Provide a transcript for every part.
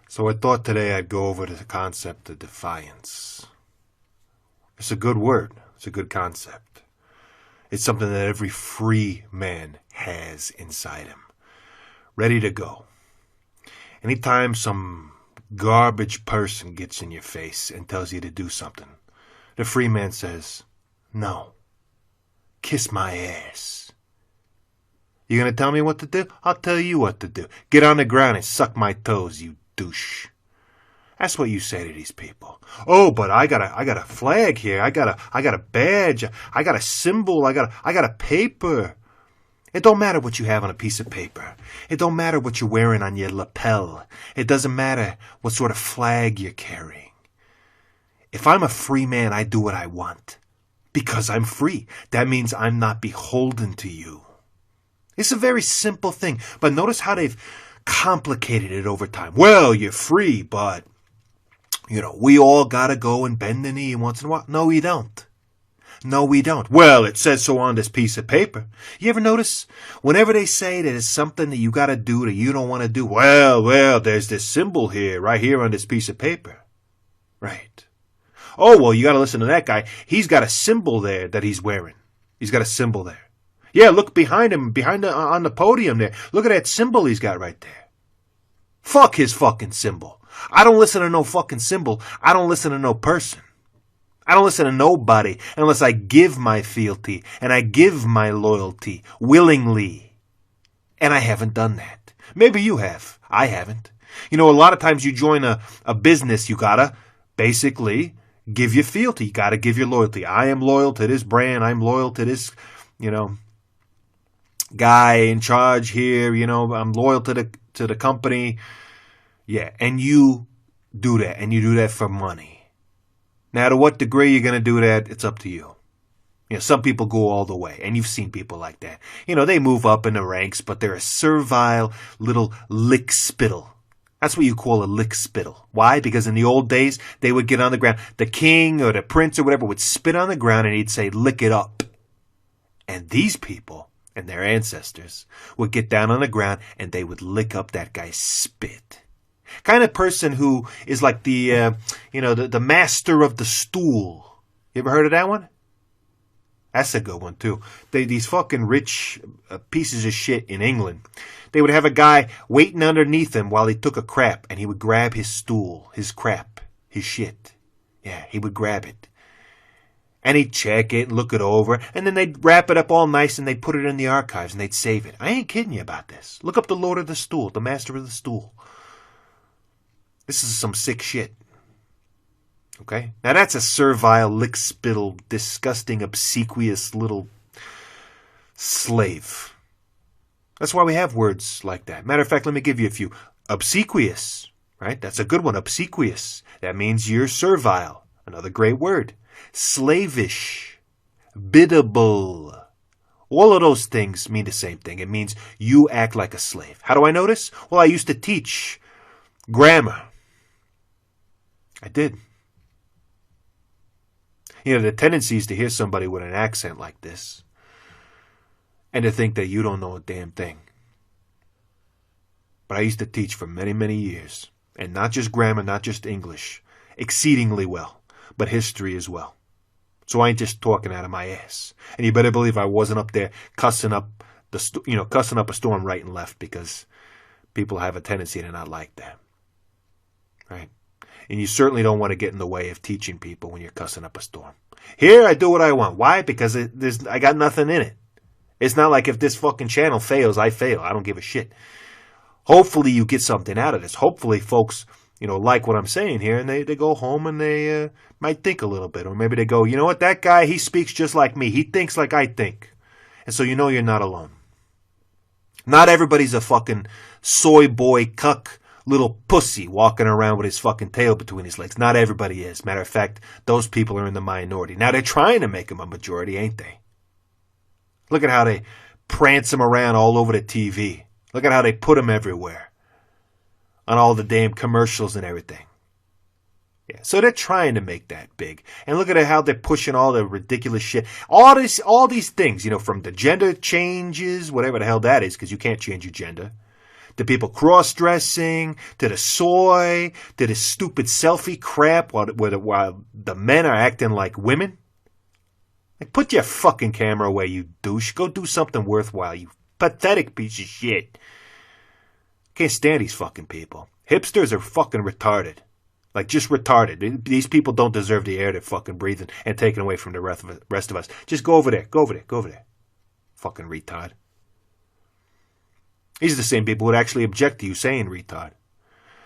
So I thought today I'd go over the concept of defiance. It's a good word. It's a good concept. It's something that every free man has inside him. Ready to go. Anytime some garbage person gets in your face and tells you to do something, the free man says, no. Kiss my ass. You gonna tell me what to do? I'll tell you what to do. Get on the ground and suck my toes, you douche. That's what you say to these people. Oh, but I got a flag here. I got a badge. I got a symbol. I got a paper. It don't matter what you have on a piece of paper. It don't matter what you're wearing on your lapel. It doesn't matter what sort of flag you're carrying. If I'm a free man, I do what I want. Because I'm free. That means I'm not beholden to you. It's a very simple thing. But notice how they've complicated it over time. Well, you're free, but, we all gotta go and bend the knee once in a while. No, we don't. No, we don't. Well, it says so on this piece of paper. You ever notice? Whenever they say that it's something that you gotta do that you don't want to do, well, there's this symbol here, right here on this piece of paper. Right. Oh, well, you gotta listen to that guy. He's got a symbol there that he's wearing. He's got a symbol there. Yeah, look behind him, on the podium there. Look at that symbol he's got right there. Fuck his fucking symbol. I don't listen to no fucking symbol. I don't listen to no person. I don't listen to nobody unless I give my fealty and I give my loyalty willingly. And I haven't done that. Maybe you have. I haven't. A lot of times you join a business, you gotta basically give your fealty. You gotta give your loyalty. I am loyal to this brand. I'm loyal to this, guy in charge here. I'm loyal to the company. Yeah, and you do that, and you do that for money. Now, to what degree you're going to do that, it's up to you. Some people go all the way, and you've seen people like that. They move up in the ranks, but they're a servile little lick spittle. That's what you call a lick spittle. Why? Because in the old days, they would get on the ground. The king or the prince or whatever would spit on the ground, and he'd say, lick it up. And these people and their ancestors would get down on the ground, and they would lick up that guy's spit. Kind of person who is like the master of the stool. You ever heard of that one? That's a good one, too. These fucking rich pieces of shit in England, they would have a guy waiting underneath him while he took a crap, and he would grab his stool, his crap, his shit. Yeah, he would grab it. And he'd check it, look it over, and then they'd wrap it up all nice, and they'd put it in the archives, and they'd save it. I ain't kidding you about this. Look up the Lord of the Stool, the Master of the Stool. This is some sick shit. Okay? Now that's a servile, lick-spittle, disgusting, obsequious little slave. That's why we have words like that. Matter of fact, let me give you a few. Obsequious, right? That's a good one, obsequious. That means you're servile. Another great word. Slavish. Biddable. All of those things mean the same thing. It means you act like a slave. How do I know this? Well, I used to teach grammar. I did. The tendency is to hear somebody with an accent like this and to think that you don't know a damn thing. But I used to teach for many, many years. And not just grammar, not just English. Exceedingly well. But history as well. So I ain't just talking out of my ass. And you better believe I wasn't up there cussing up a storm right and left, because people have a tendency to not like that. Right? And you certainly don't want to get in the way of teaching people when you're cussing up a storm. Here, I do what I want. Why? Because I got nothing in it. It's not like if this fucking channel fails, I fail. I don't give a shit. Hopefully you get something out of this. Hopefully folks, like what I'm saying here, and they go home and they might think a little bit. Or maybe they go, you know what, that guy, he speaks just like me. He thinks like I think. And so you're not alone. Not everybody's a fucking soy boy cuck little pussy walking around with his fucking tail between his legs. Not everybody is. Matter of fact, those people are in the minority. Now, they're trying to make them a majority, ain't they? Look at how they prance them around all over the TV. Look at how they put them everywhere. On all the damn commercials and everything. Yeah, so they're trying to make that big. And look at how they're pushing all the ridiculous shit. All these things, from the gender changes, whatever the hell that is, because you can't change your gender, to people cross-dressing, to the soy, to the stupid selfie crap while the men are acting like women. Like, put your fucking camera away, you douche. Go do something worthwhile, you pathetic piece of shit. Can't stand these fucking people. Hipsters are fucking retarded. Like, just retarded. These people don't deserve the air they're fucking breathing and taking away from the rest of us. Just go over there. Go over there. Go over there. Fucking retard. These are the same people who would actually object to you saying retard.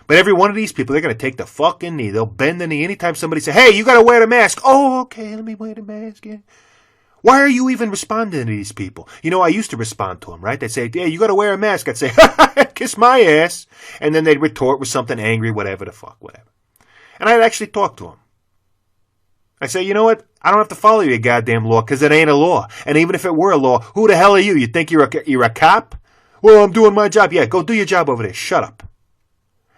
But every one of these people, they're going to take the fucking knee. They'll bend the knee anytime somebody says, hey, you got to wear the mask. Oh, okay, let me wear the mask. Yeah. Why are you even responding to these people? You know, I used to respond to them, right? They'd say, yeah, you got to wear a mask. I'd say, kiss my ass. And then they'd retort with something angry, whatever the fuck, whatever. And I'd actually talk to them. I'd say, you know what? I don't have to follow your goddamn law because it ain't a law. And even if it were a law, who the hell are you? You think you're a cop? Well, I'm doing my job. Yeah, go do your job over there. Shut up.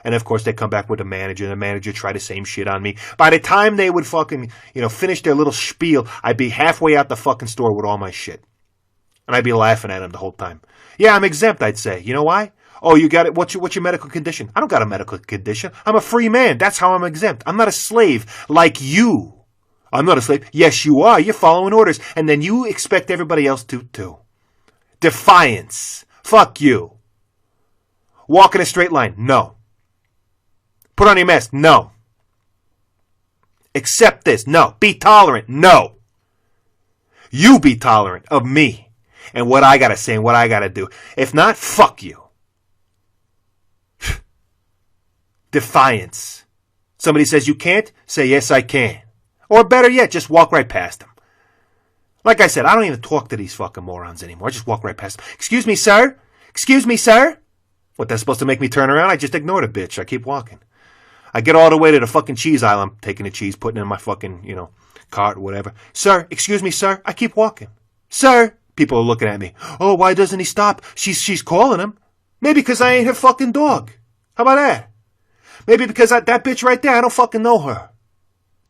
And of course, they come back with the manager, and the manager tried the same shit on me. By the time they would fucking, finish their little spiel, I'd be halfway out the fucking store with all my shit. And I'd be laughing at them the whole time. Yeah, I'm exempt, I'd say. You know why? Oh, you got it. What's your medical condition? I don't got a medical condition. I'm a free man. That's how I'm exempt. I'm not a slave like you. I'm not a slave. Yes, you are. You're following orders. And then you expect everybody else to, too. Defiance. Fuck you. Walk in a straight line. No. Put on your mask. No. Accept this. No. Be tolerant. No. You be tolerant of me and what I gotta say and what I gotta do. If not, fuck you. Defiance. Somebody says you can't, say yes I can. Or better yet, just walk right past them. Like I said, I don't even talk to these fucking morons anymore. I just walk right past them. Excuse me, sir? Excuse me, sir? What, that's supposed to make me turn around? I just ignore the bitch. I keep walking. I get all the way to the fucking cheese aisle. I'm taking the cheese, putting it in my fucking, cart or whatever. Sir, excuse me, sir. I keep walking. Sir. People are looking at me. Oh, why doesn't he stop? She's calling him. Maybe because I ain't her fucking dog. How about that? Maybe because that bitch right there, I don't fucking know her.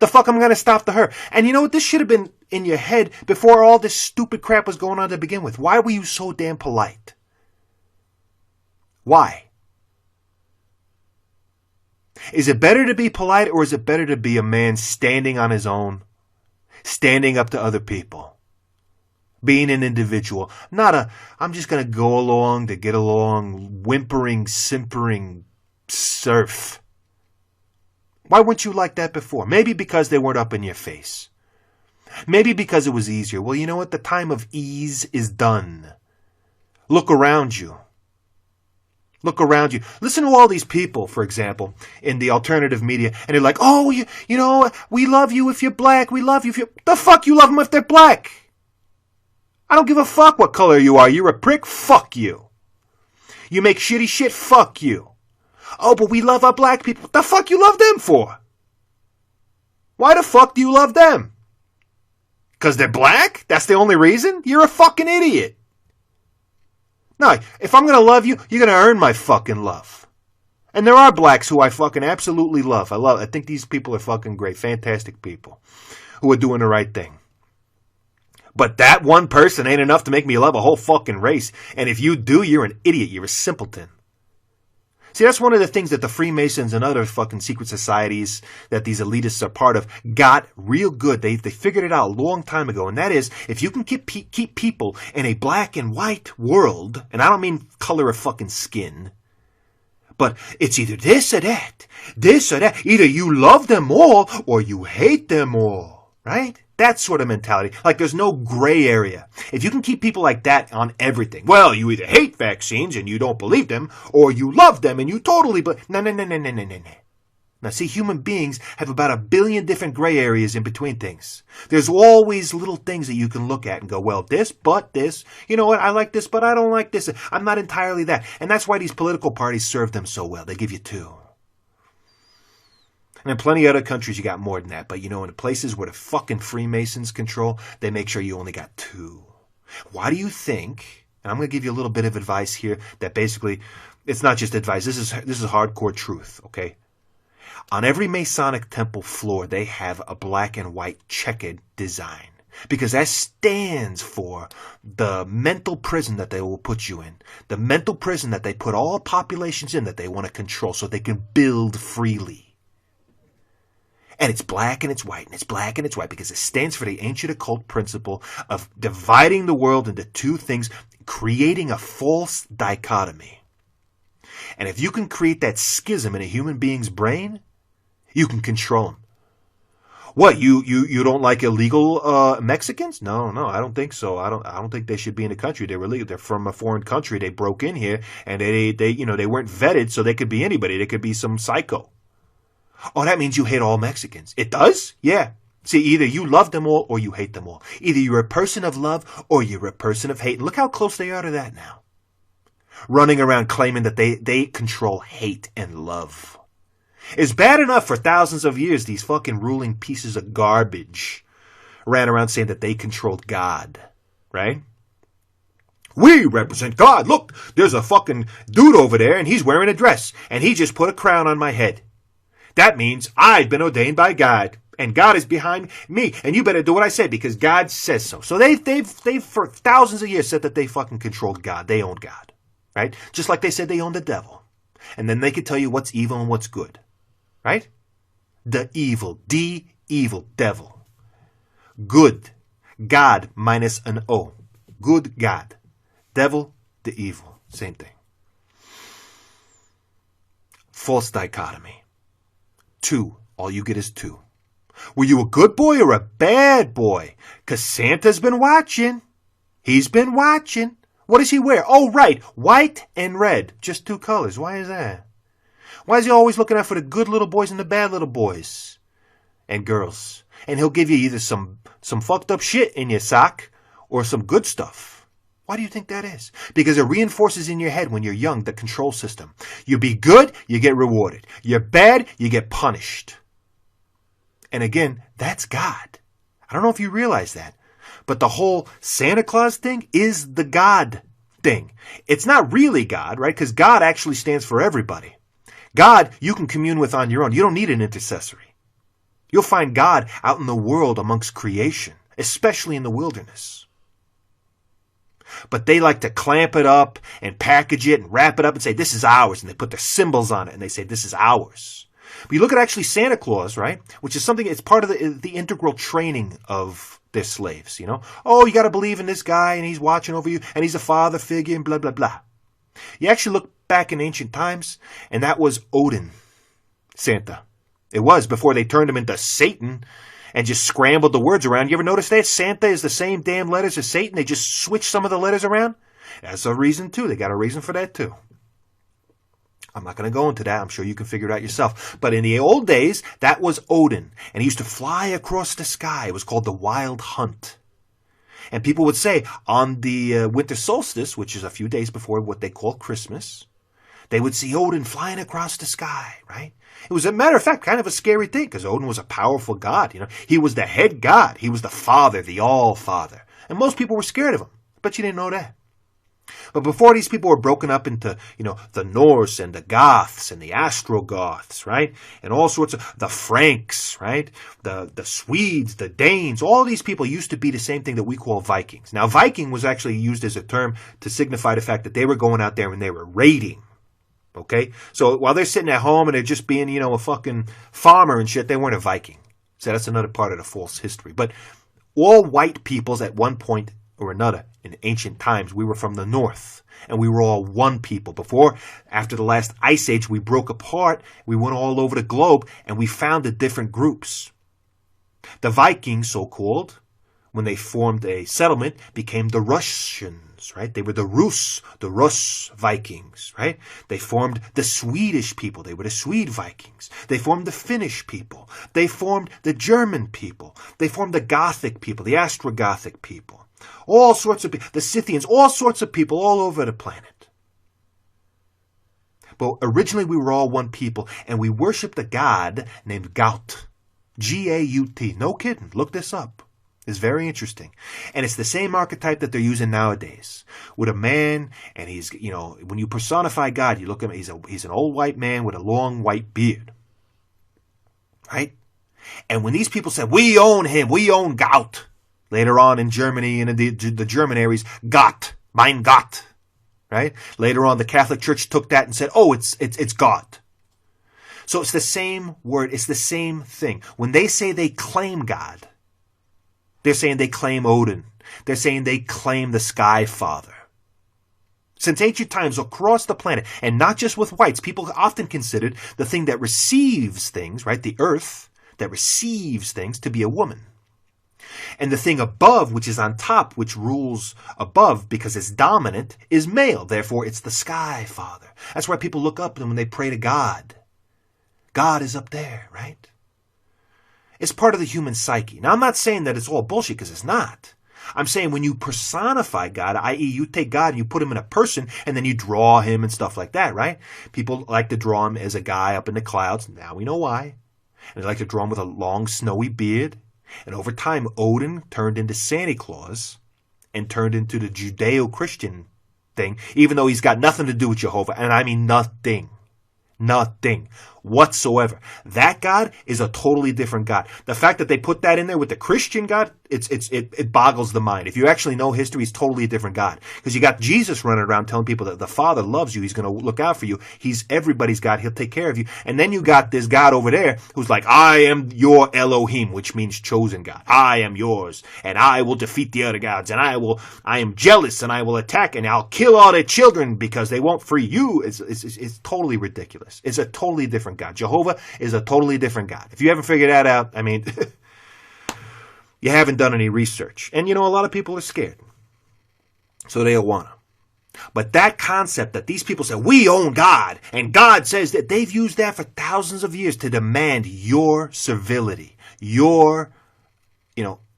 The fuck I'm going to stop to her? And you know what? This should have been in your head before all this stupid crap was going on to begin with. Why were you so damn polite? Why? Is it better to be polite or is it better to be a man standing on his own, standing up to other people, being an individual, not I'm just going to go along to get along, whimpering, simpering serf? Why weren't you like that before? Maybe because they weren't up in your face. Maybe because it was easier. Well, you know what? The time of ease is done. Look around you. Look around you. Listen to all these people, for example, in the alternative media, and they're like, oh, we love you if you're black. We love you if you're... The fuck you love them if they're black? I don't give a fuck what color you are. You're a prick? Fuck you. You make shitty shit? Fuck you. Oh, but we love our black people. What the fuck you love them for? Why the fuck do you love them? Because they're black? That's the only reason? You're a fucking idiot. No, if I'm going to love you, you're going to earn my fucking love. And there are blacks who I fucking absolutely love. I think these people are fucking great, fantastic people who are doing the right thing. But that one person ain't enough to make me love a whole fucking race. And if you do, you're an idiot. You're a simpleton. See, that's one of the things that the Freemasons and other fucking secret societies that these elitists are part of got real good. They figured it out a long time ago. And that is, if you can keep people in a black and white world, and I don't mean color of fucking skin, but it's either this or that. Either you love them all or you hate them all, right? That sort of mentality. Like there's no gray area. If you can keep people like that on everything, well, you either hate vaccines and you don't believe them, or you love them and you totally believe... No. Now, see, human beings have about 1 billion different gray areas in between things. There's always little things that you can look at and go, well, this, but this. You know what? I like this, but I don't like this. I'm not entirely that. And that's why these political parties serve them so well. They give you two. And in plenty of other countries, you got more than that. But, in the places where the fucking Freemasons control, they make sure you only got two. Why do you think, and I'm going to give you a little bit of advice here that basically, it's not just advice. This is hardcore truth, okay? On every Masonic temple floor, they have a black and white checkered design. Because that stands for the mental prison that they will put you in. The mental prison that they put all populations in that they want to control so they can build freely. And it's black and it's white, and it's black and it's white, because it stands for the ancient occult principle of dividing the world into two things, creating a false dichotomy. And if you can create that schism in a human being's brain, you can control them. What, you don't like illegal Mexicans? No, I don't think so. I don't think they should be in the country. They were illegal. They're from a foreign country. They broke in here, and they weren't vetted, so they could be anybody. They could be some psycho. Oh, that means you hate all Mexicans. It does? Yeah. See, either you love them all or you hate them all. Either you're a person of love or you're a person of hate. And look how close they are to that now. Running around claiming that they control hate and love. It's bad enough for thousands of years these fucking ruling pieces of garbage ran around saying that they controlled God, right? We represent God. Look, there's a fucking dude over there and he's wearing a dress and he just put a crown on my head. That means I've been ordained by God and God is behind me and you better do what I said because God says so. So they've for thousands of years said that they fucking controlled God. They own God, right? Just like they said they own the devil. And then they could tell you what's evil and what's good. Right? The evil. evil, devil. Good, God minus an O. Good God. Devil, the evil. Same thing. False dichotomy. Two. All you get is two. Were you a good boy or a bad boy? 'Cause Santa's been watching. He's been watching. What does he wear? Oh, right. White and red. Just two colors. Why is that? Why is he always looking out for the good little boys and the bad little boys and girls? And he'll give you either some fucked up shit in your sock or some good stuff. Why do you think that is? Because it reinforces in your head when you're young the control system. You be good, you get rewarded. You're bad, you get punished. And again, that's God. I don't know if you realize that. But the whole Santa Claus thing is the God thing. It's not really God, right? Because God actually stands for everybody. God, you can commune with on your own. You don't need an intercessory. You'll find God out in the world amongst creation, especially in the wilderness. But they like to clamp it up and package it and wrap it up and say, this is ours. And they put their symbols on it and they say, this is ours. But you look at actually Santa Claus, right? Which is something, it's part of the integral training of their slaves, you know? Oh, you got to believe in this guy and he's watching over you and he's a father figure and blah, blah, blah. You actually look back in ancient times and that was Odin, Santa. It was before they turned him into Satan and just scrambled the words around. You ever notice that? Santa is the same damn letters as Satan. They just switch some of the letters around. That's a reason too. They got a reason for that too. I'm not going to go into that. I'm sure you can figure it out yourself. But in the old days, that was Odin. And he used to fly across the sky. It was called the Wild Hunt. And people would say on the winter solstice, which is a few days before what they call Christmas, they would see Odin flying across the sky, right? It was, a matter of fact, kind of a scary thing because Odin was a powerful god. You know, he was the head god. He was the father, the all-father. And most people were scared of him. But you didn't know that. But before these people were broken up into, you know, the Norse and the Goths and the Ostrogoths, right? And all sorts of, the Franks, right? The Swedes, the Danes, all these people used to be the same thing that we call Vikings. Now, Viking was actually used as a term to signify the fact that they were going out there and they were raiding. Okay? So while they're sitting at home and they're just being, you know, a fucking farmer and shit, they weren't a Viking. So that's another part of the false history. But all white peoples at one point or another in ancient times, we were from the north and we were all one people. After the last ice age, we broke apart. We went all over the globe and we founded different groups. The Vikings, so-called, when they formed a settlement, became the Russians, right? They were the Rus Vikings, right? They formed the Swedish people. They were the Swede Vikings. They formed the Finnish people. They formed the German people. They formed the Gothic people, the Ostrogothic people. All sorts of people, the Scythians, all sorts of people all over the planet. But originally we were all one people, and we worshiped a god named Gaut. G-A-U-T. No kidding. Look this up. It's very interesting. And it's the same archetype that they're using nowadays. With a man, and he's, you know, when you personify God, you look at him, he's an old white man with a long white beard. Right? And when these people said, we own him, we own Gaut, Later on in Germany and in the German areas, Gott, mein Gott, right? Later on, the Catholic Church took that and said, oh, it's God. So it's the same word. It's the same thing. When they say they claim God, they're saying they claim Odin. They're saying they claim the Sky Father. Since ancient times across the planet, and not just with whites, people often considered the thing that receives things, right, the earth that receives things, to be a woman. And the thing above, which is on top, which rules above because it's dominant, is male. Therefore, it's the Sky Father. That's why people look up when they pray to God. God is up there, right? It's part of the human psyche. Now, I'm not saying that it's all bullshit, because it's not. I'm saying when you personify God, i.e. you take God and you put him in a person and then you draw him and stuff like that, right? People like to draw him as a guy up in the clouds. Now we know why. And they like to draw him with a long snowy beard. And over time, Odin turned into Santa Claus and turned into the Judeo-Christian thing, even though he's got nothing to do with Jehovah. And I mean nothing. Nothing whatsoever. That God is a totally different God. The fact that they put that in there with the Christian God, it boggles the mind. If you actually know history, it's totally a different God. Because you got Jesus running around telling people that the Father loves you. He's going to look out for you. He's everybody's God. He'll take care of you. And then you got this God over there who's like, I am your Elohim, which means chosen God. I am yours, and I will defeat the other gods, and I am jealous, and I will attack, and I'll kill all their children because they won't free you. It's totally ridiculous. It's a totally different God. Jehovah is a totally different God. If you haven't figured that out, I mean, you haven't done any research. And you know, a lot of people are scared. So they'll want to. But that concept that these people say, we own God, and God says that, they've used that for thousands of years to demand your servility, your,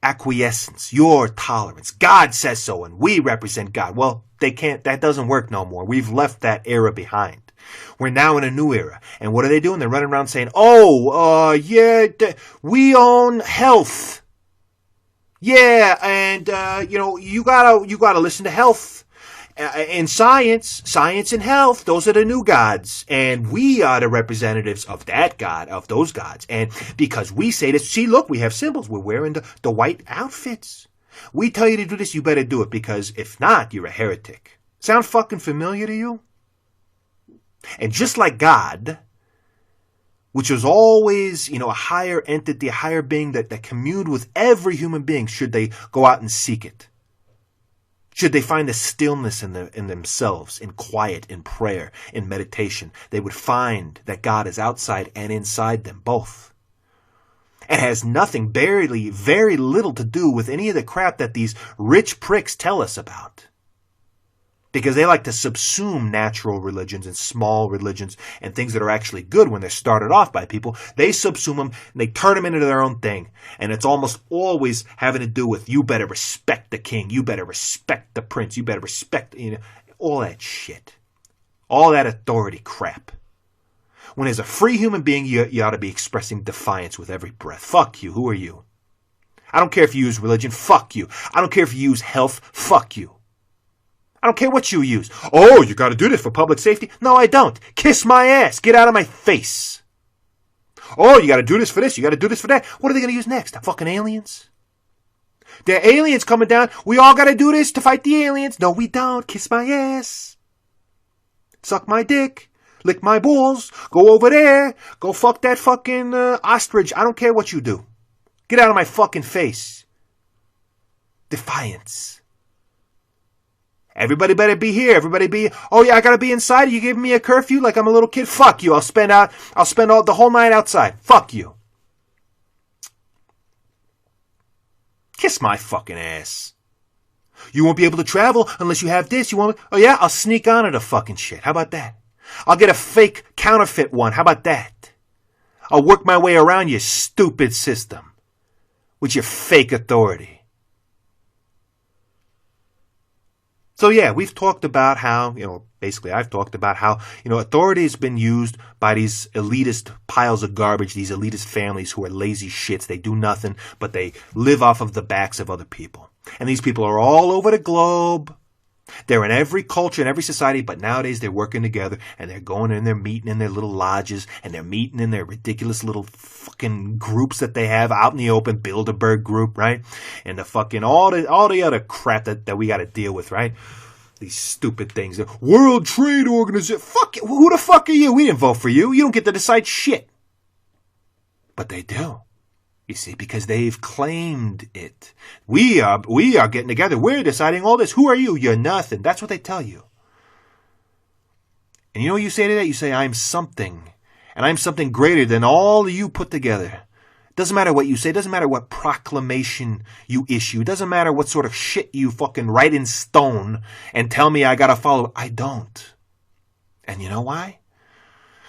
acquiescence, your tolerance. God says so, and we represent God. Well, they can't, that doesn't work no more. We've left that era behind. We're now in a new era. And what are they doing? They're running around saying, we own health. Yeah, and, you gotta listen to health. And science and health, those are the new gods. And we are the representatives of that God, of those gods. And because we say this, see, look, we have symbols. We're wearing the white outfits. We tell you to do this, you better do it, because if not, you're a heretic. Sound fucking familiar to you? And just like God, which was always, a higher entity, a higher being that communed with every human being, should they go out and seek it. Should they find the stillness in themselves, in quiet, in prayer, in meditation, they would find that God is outside and inside them, both. It has nothing, barely, very little to do with any of the crap that these rich pricks tell us about. Because they like to subsume natural religions and small religions and things that are actually good when they're started off by people. They subsume them and they turn them into their own thing. And it's almost always having to do with, you better respect the king. You better respect the prince. You better respect, all that shit. All that authority crap. When as a free human being, you ought to be expressing defiance with every breath. Fuck you. Who are you? I don't care if you use religion. Fuck you. I don't care if you use health. Fuck you. I don't care what you use. Oh, you got to do this for public safety? No, I don't. Kiss my ass. Get out of my face. Oh, you got to do this for this. You got to do this for that. What are they going to use next? Fucking aliens? There are aliens coming down. We all got to do this to fight the aliens. No, we don't. Kiss my ass. Suck my dick. Lick my balls. Go over there. Go fuck that fucking ostrich. I don't care what you do. Get out of my fucking face. Defiance. Everybody better be here. Everybody be, oh yeah, I gotta be inside. You giving me a curfew like I'm a little kid? Fuck you. I'll spend all the whole night outside. Fuck you. Kiss my fucking ass. You won't be able to travel unless you have this. Oh yeah, I'll sneak onto the fucking shit. How about that? I'll get a fake counterfeit one. How about that? I'll work my way around your stupid system with your fake authority. So yeah, we've talked about how, basically I've talked about how, authority has been used by these elitist piles of garbage, these elitist families who are lazy shits. They do nothing, but they live off of the backs of other people. And these people are all over the globe, They're in every culture and every society, but nowadays they're working together and they're going and they're meeting in their little lodges and they're meeting in their ridiculous little fucking groups that they have out in the open, Bilderberg group, right? And the fucking all the other crap that we got to deal with, right? These stupid things. The World Trade Organization. Fuck it. Who the fuck are you? We didn't vote for you. You don't get to decide shit. But they do. You see, because they've claimed it. We are getting together. We're deciding all this. Who are you? You're nothing. That's what they tell you. And you know what you say to that? You say, I'm something. And I'm something greater than all of you put together. Doesn't matter what you say. Doesn't matter what proclamation you issue. Doesn't matter what sort of shit you fucking write in stone and tell me I gotta follow. I don't. And you know why?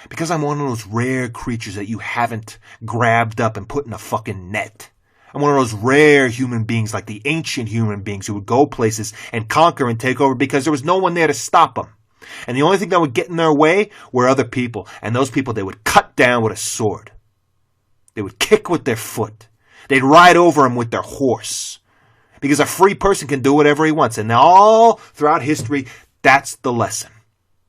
Because I'm one of those rare creatures that you haven't grabbed up and put in a fucking net. I'm one of those rare human beings like the ancient human beings who would go places and conquer and take over because there was no one there to stop them. And the only thing that would get in their way were other people. And those people they would cut down with a sword. They would kick with their foot. They'd ride over them with their horse. Because a free person can do whatever he wants. And all throughout history, that's the lesson.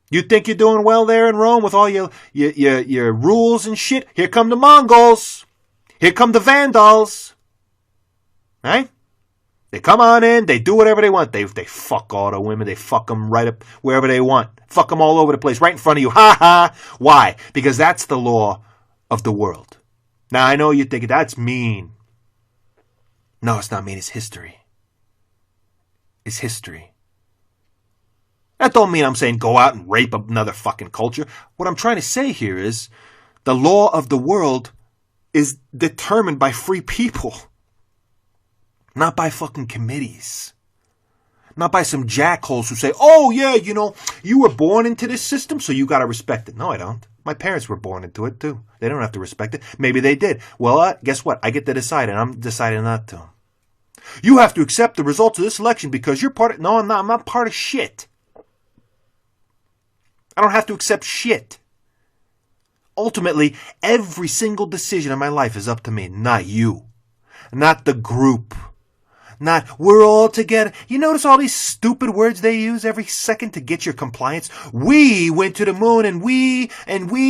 You think you're doing well there in Rome with all your rules and shit? Here come the Mongols. Here come the Vandals. Right? They come on in. They do whatever they want. They fuck all the women. They fuck them right up wherever they want. Fuck them all over the place. Right in front of you. Ha ha. Why? Because that's the law of the world. Now, I know you're thinking, that's mean. No, it's not mean. It's history. It's history. That don't mean I'm saying go out and rape another fucking culture. What I'm trying to say here is the law of the world is determined by free people. Not by fucking committees. Not by some jackholes who say, oh yeah, you know, you were born into this system, so you got to respect it. No, I don't. My parents were born into it too. They don't have to respect it. Maybe they did. Well, guess what? I get to decide, and I'm deciding not to. You have to accept the results of this election because you're part of... No, I'm not. I'm not part of shit. I don't have to accept shit. Ultimately, every single decision in my life is up to me, not you. Not the group. Not, we're all together. You notice all these stupid words they use every second to get your compliance? We went to the moon and we,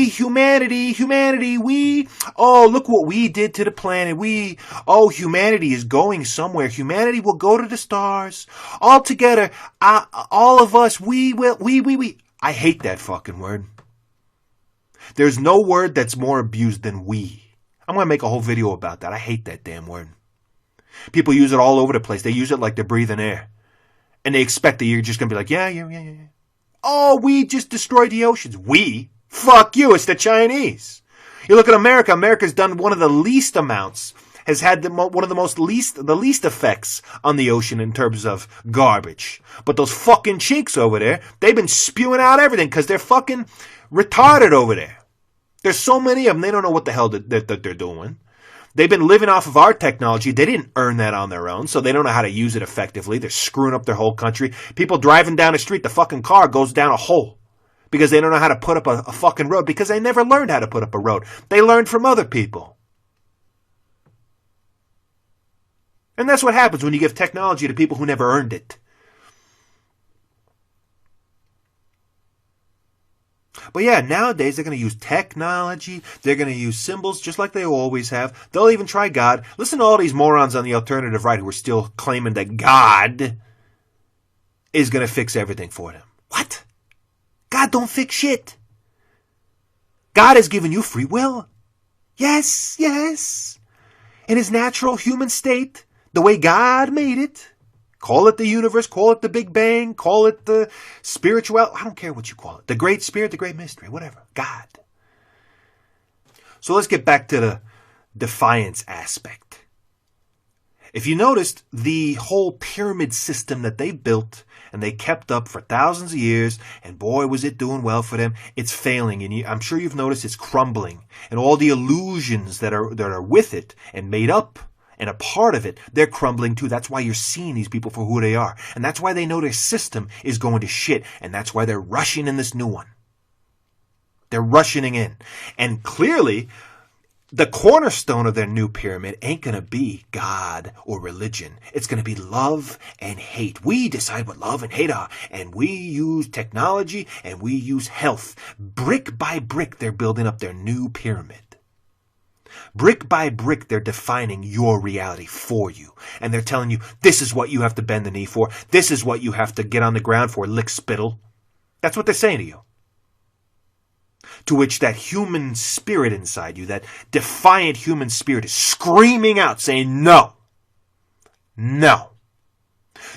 humanity, we, oh, look what we did to the planet. Humanity is going somewhere. Humanity will go to the stars. All together, all of us, we. I hate that fucking word. There's no word that's more abused than we. I'm going to make a whole video about that. I hate that damn word. People use it all over the place. They use it like they're breathing air. And they expect that you're just going to be like, yeah. Oh, we just destroyed the oceans. We? Fuck you. It's the Chinese. You look at America. America's done one of the least amounts. Has had one of the least effects on the ocean in terms of garbage. But those fucking cheeks over there, they've been spewing out everything because they're fucking retarded over there. There's so many of them, they don't know what the hell that they're doing. They've been living off of our technology. They didn't earn that on their own, so they don't know how to use it effectively. They're screwing up their whole country. People driving down the street, the fucking car goes down a hole because they don't know how to put up a fucking road because they never learned how to put up a road. They learned from other people. And that's what happens when you give technology to people who never earned it. But yeah, nowadays they're going to use technology. They're going to use symbols just like they always have. They'll even try God. Listen to all these morons on the alternative right who are still claiming that God is going to fix everything for them. What? God don't fix shit. God has given you free will. Yes. In his natural human state. The way God made it. Call it the universe, call it the Big Bang, call it the spiritual, I don't care what you call it. The Great Spirit, the Great Mystery, whatever. God. So let's get back to the defiance aspect. If you noticed, the whole pyramid system that they built and they kept up for thousands of years, and boy, was it doing well for them, it's failing. And I'm sure you've noticed it's crumbling. And all the illusions that are with it and made up and a part of it, they're crumbling too. That's why you're seeing these people for who they are. And that's why they know their system is going to shit. And that's why they're rushing in this new one. They're rushing in. And clearly, the cornerstone of their new pyramid ain't going to be God or religion. It's going to be love and hate. We decide what love and hate are, and we use technology and we use health. Brick by brick, they're building up their new pyramid. Brick by brick, they're defining your reality for you. And they're telling you, this is what you have to bend the knee for. This is what you have to get on the ground for, lick spittle. That's what they're saying to you. To which that human spirit inside you, that defiant human spirit, is screaming out, saying, no. No.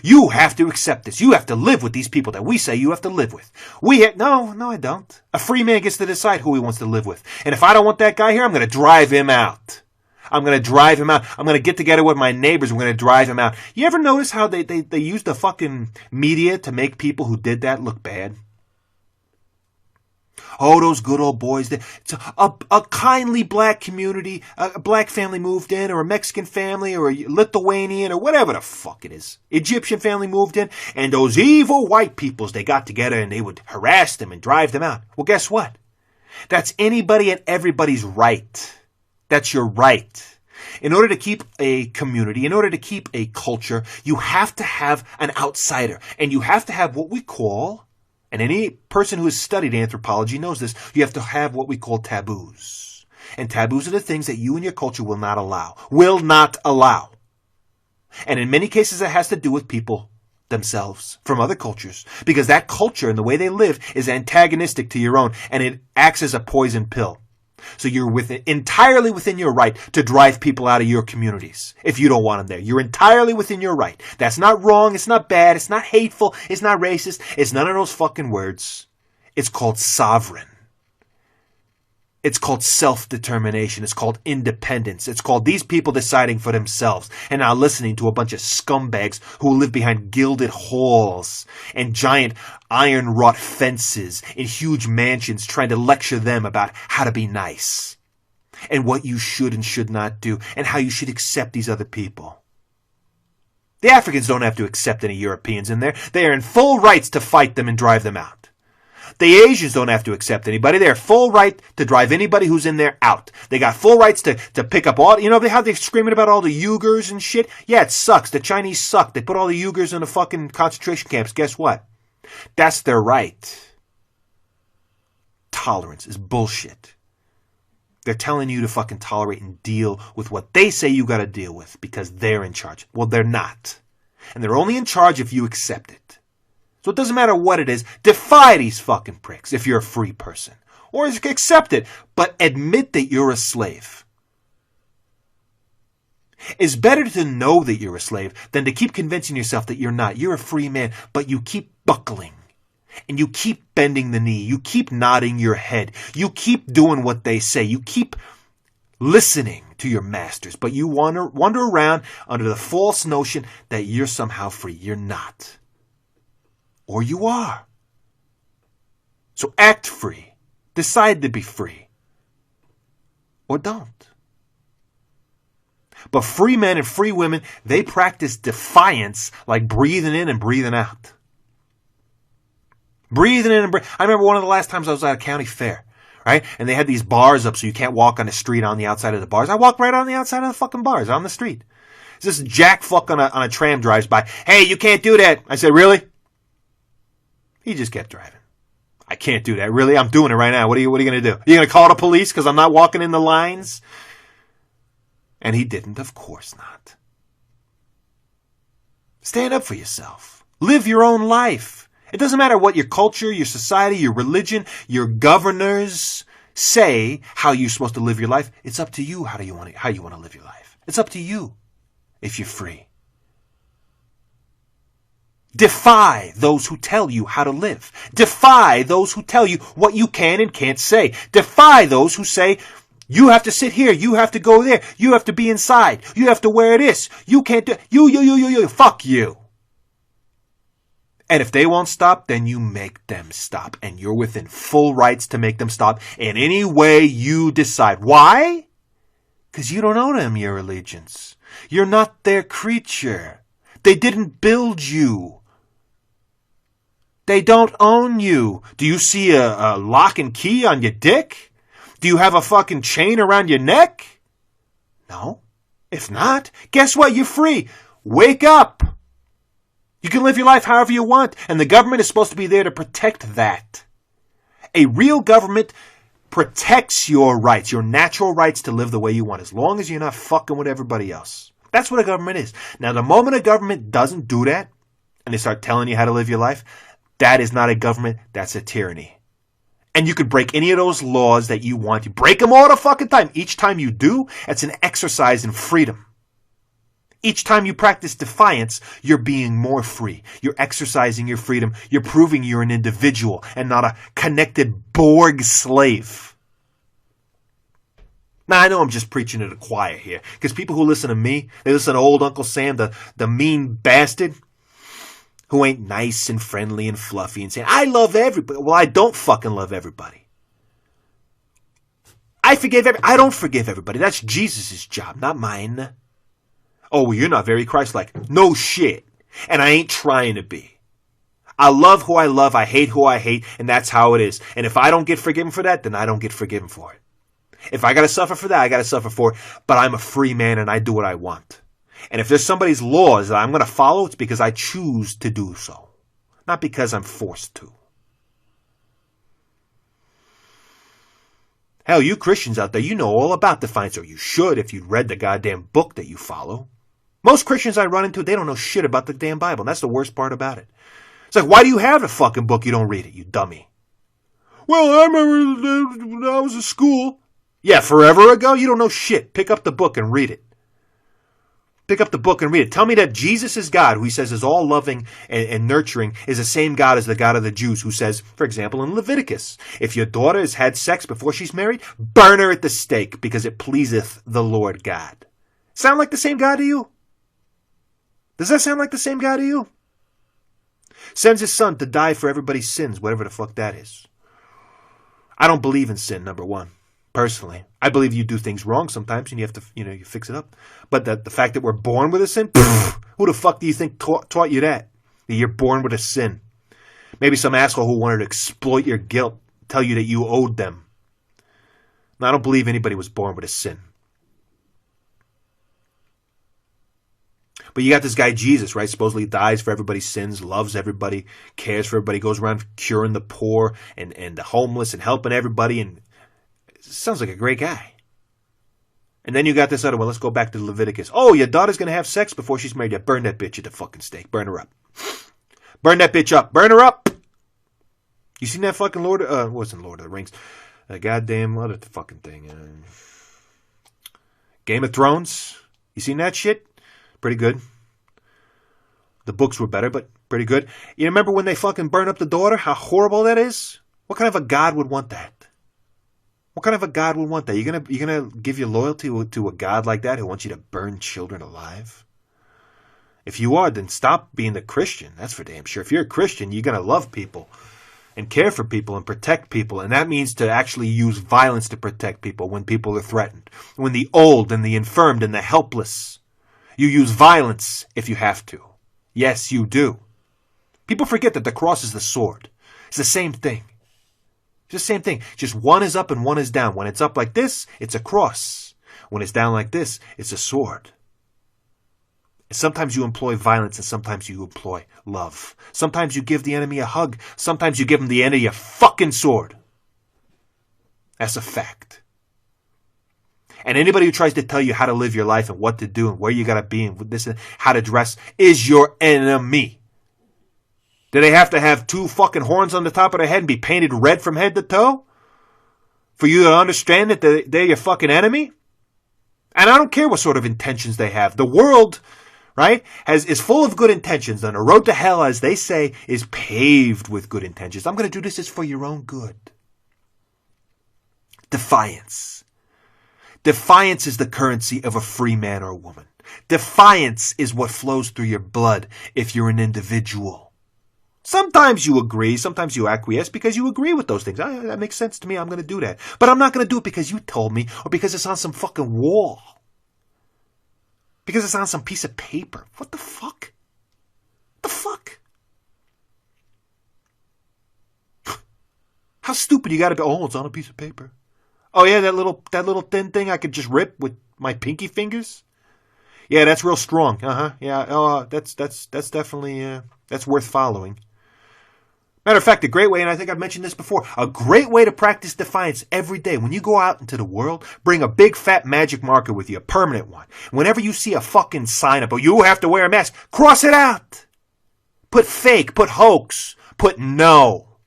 You have to accept this. You have to live with these people that we say you have to live with. No, I don't. A free man gets to decide who he wants to live with. And if I don't want that guy here, I'm going to drive him out. I'm going to drive him out. I'm going to get together with my neighbors. We're going to drive him out. You ever notice how they use the fucking media to make people who did that look bad? Oh, those good old boys. It's a kindly black community, a black family moved in, or a Mexican family, or a Lithuanian, or whatever the fuck it is. Egyptian family moved in, and those evil white peoples, they got together and they would harass them and drive them out. Well, guess what? That's anybody and everybody's right. That's your right. In order to keep a community, in order to keep a culture, you have to have an outsider, and you have to have what we call, and any person who has studied anthropology knows this, you have to have what we call taboos. And taboos are the things that you and your culture will not allow. Will not allow. And in many cases, it has to do with people themselves from other cultures. Because that culture and the way they live is antagonistic to your own. And it acts as a poison pill. So you're entirely within your right to drive people out of your communities if you don't want them there. You're entirely within your right. That's not wrong. It's not bad. It's not hateful. It's not racist. It's none of those fucking words. It's called sovereign. It's called self-determination. It's called independence. It's called these people deciding for themselves and not listening to a bunch of scumbags who live behind gilded halls and giant iron-wrought fences in huge mansions trying to lecture them about how to be nice and what you should and should not do and how you should accept these other people. The Africans don't have to accept any Europeans in there. They are in full rights to fight them and drive them out. The Asians don't have to accept anybody. They have full right to drive anybody who's in there out. They got full rights to pick up all, how they're screaming about all the Uyghurs and shit? Yeah, it sucks. The Chinese suck. They put all the Uyghurs in the fucking concentration camps. Guess what? That's their right. Tolerance is bullshit. They're telling you to fucking tolerate and deal with what they say you gotta deal with because they're in charge. Well, they're not. And they're only in charge if you accept it. So it doesn't matter what it is. Defy these fucking pricks if you're a free person. Or accept it, but admit that you're a slave. It's better to know that you're a slave than to keep convincing yourself that you're not. You're a free man, but you keep buckling. And you keep bending the knee. You keep nodding your head. You keep doing what they say. You keep listening to your masters. But you wander around under the false notion that you're somehow free. You're not. Or you are. So act free. Decide to be free. Or don't. But free men and free women, they practice defiance like breathing in and breathing out. Breathing in and breathing. I remember one of the last times I was at a county fair, right? And they had these bars up so you can't walk on the street on the outside of the bars. I walked right on the outside of the fucking bars, on the street. This jack fuck on a tram drives by. Hey, you can't do that. I said, really? He just kept driving. I can't do that. Really? I'm doing it right now. What are you going to do? Are you going to call the police because I'm not walking in the lines? And he didn't. Of course not. Stand up for yourself. Live your own life. It doesn't matter what your culture, your society, your religion, your governors say how you're supposed to live your life. It's up to you how you want to live your life. It's up to you if you're free. Defy those who tell you how to live. Defy those who tell you what you can and can't say. Defy those who say, you have to sit here, you have to go there, you have to be inside, you have to wear this, you can't do, you, fuck you. And if they won't stop, then you make them stop. And you're within full rights to make them stop in any way you decide. Why? Because you don't owe them your allegiance. You're not their creature. They didn't build you. They don't own you. Do you see a lock and key on your dick? Do you have a fucking chain around your neck? No. If not, guess what? You're free. Wake up. You can live your life however you want, and the government is supposed to be there to protect that. A real government protects your rights, your natural rights to live the way you want, as long as you're not fucking with everybody else. That's what a government is. Now, the moment a government doesn't do that, and they start telling you how to live your life, that is not a government, that's a tyranny. And you could break any of those laws that you want. You break them all the fucking time. Each time you do, it's an exercise in freedom. Each time you practice defiance, you're being more free. You're exercising your freedom. You're proving you're an individual and not a connected Borg slave. Now, I know I'm just preaching to the choir here, because people who listen to me, they listen to old Uncle Sam, the mean bastard, who ain't nice and friendly and fluffy and saying, I love everybody. Well, I don't fucking love everybody. I don't forgive everybody. That's Jesus' job, not mine. Oh, well, you're not very Christ-like. No shit. And I ain't trying to be. I love who I love. I hate who I hate. And that's how it is. And if I don't get forgiven for that, then I don't get forgiven for it. If I got to suffer for that, I got to suffer for it. But I'm a free man and I do what I want. And if there's somebody's laws that I'm going to follow, it's because I choose to do so. Not because I'm forced to. Hell, you Christians out there, you know all about Defiance, or you should if you'd read the goddamn book that you follow. Most Christians I run into, they don't know shit about the damn Bible. And that's the worst part about it. It's like, why do you have the fucking book? You don't read it, you dummy. Well, I remember when I was in school. Yeah, forever ago? You don't know shit. Pick up the book and read it. Pick up the book and read it. Tell me that Jesus is God, who he says is all loving and nurturing, is the same God as the God of the Jews, who says, for example, in Leviticus, if your daughter has had sex before she's married, burn her at the stake, because it pleaseth the Lord God. Sound like the same God to you? Does that sound like the same God to you? Sends his son to die for everybody's sins, whatever the fuck that is. I don't believe in sin, number one. Personally, I believe you do things wrong sometimes and you have to, you fix it up. But the fact that we're born with a sin, who the fuck do you think taught you that? That you're born with a sin. Maybe some asshole who wanted to exploit your guilt, tell you that you owed them. No, I don't believe anybody was born with a sin. But you got this guy Jesus, right? Supposedly dies for everybody's sins, loves everybody, cares for everybody, goes around curing the poor and the homeless and helping everybody, and sounds like a great guy. And then you got this other one. Let's go back to Leviticus. Oh, your daughter's going to have sex before she's married. Yeah, burn that bitch at the fucking stake. Burn her up. Burn that bitch up. Burn her up. You seen that fucking wasn't Lord of the Rings. Goddamn other fucking thing. Game of Thrones. You seen that shit? Pretty good. The books were better, but pretty good. You remember when they fucking burn up the daughter? How horrible that is? What kind of a God would want that? What kind of a God would want that? You're gonna give your loyalty to a God like that who wants you to burn children alive? If you are, then stop being a Christian. That's for damn sure. If you're a Christian, you're gonna love people and care for people and protect people. And that means to actually use violence to protect people when people are threatened. When the old and the infirmed and the helpless. You use violence if you have to. Yes, you do. People forget that the cross is the sword. It's the same thing. It's the same thing. Just one is up and one is down. When it's up like this, it's a cross. When it's down like this, it's a sword. And sometimes you employ violence and sometimes you employ love. Sometimes you give the enemy a hug. Sometimes you give him the end of your fucking sword. That's a fact. And anybody who tries to tell you how to live your life and what to do and where you got to be and this and how to dress is your enemy. Do they have to have two fucking horns on the top of their head and be painted red from head to toe? For you to understand that they're your fucking enemy? And I don't care what sort of intentions they have. The world, right, is full of good intentions. And the road to hell, as they say, is paved with good intentions. I'm going to do this is for your own good. Defiance. Defiance is the currency of a free man or woman. Defiance is what flows through your blood if you're an individual. Sometimes you agree, sometimes you acquiesce because you agree with those things. That makes sense to me, I'm going to do that. But I'm not going to do it because you told me or because it's on some fucking wall. Because it's on some piece of paper. What the fuck? What the fuck? How stupid you got to be. Oh, it's on a piece of paper. Oh yeah, that little thin thing I could just rip with my pinky fingers. Yeah, that's real strong. Yeah. Oh, that's definitely that's worth following. Matter of fact, a great way, and I think I've mentioned this before, a great way to practice defiance every day. When you go out into the world, bring a big fat magic marker with you, a permanent one. Whenever you see a fucking sign up, oh, you have to wear a mask, cross it out. Put fake, put hoax, put no.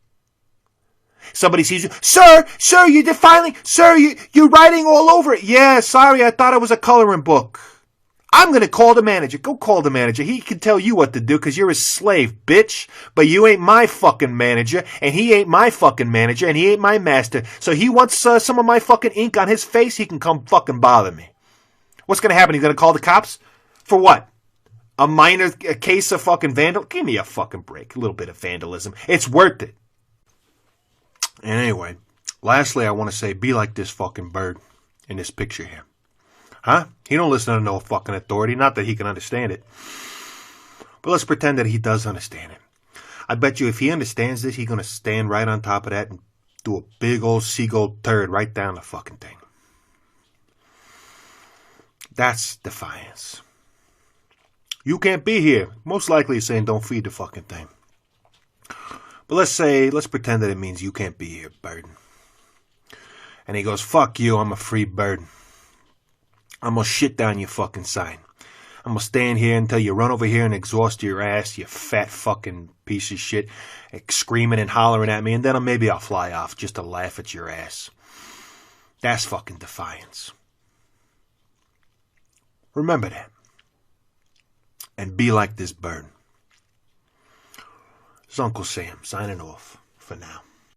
Somebody sees you, sir, you're defiling, sir, you're writing all over it. Yeah, sorry, I thought it was a coloring book. I'm going to call the manager. Go call the manager. He can tell you what to do because you're his slave, bitch. But you ain't my fucking manager, and he ain't my fucking manager, and he ain't my master. So he wants some of my fucking ink on his face, he can come fucking bother me. What's going to happen? He's going to call the cops? For what? A minor case of fucking vandal? Give me a fucking break. A little bit of vandalism. It's worth it. And anyway, lastly, I want to say, be like this fucking bird in this picture here. Huh? He don't listen to no fucking authority. Not that he can understand it. But let's pretend that he does understand it. I bet you if he understands this, he's going to stand right on top of that and do a big old seagull turd right down the fucking thing. That's defiance. You can't be here. Most likely he's saying don't feed the fucking thing. But let's pretend that it means you can't be here, bird. And he goes, fuck you, I'm a free bird. I'm going to shit down your fucking sign. I'm going to stand here until you run over here and exhaust your ass, you fat fucking piece of shit, screaming and hollering at me, and then maybe I'll fly off just to laugh at your ass. That's fucking defiance. Remember that. And be like this bird. This is Uncle Sam signing off for now.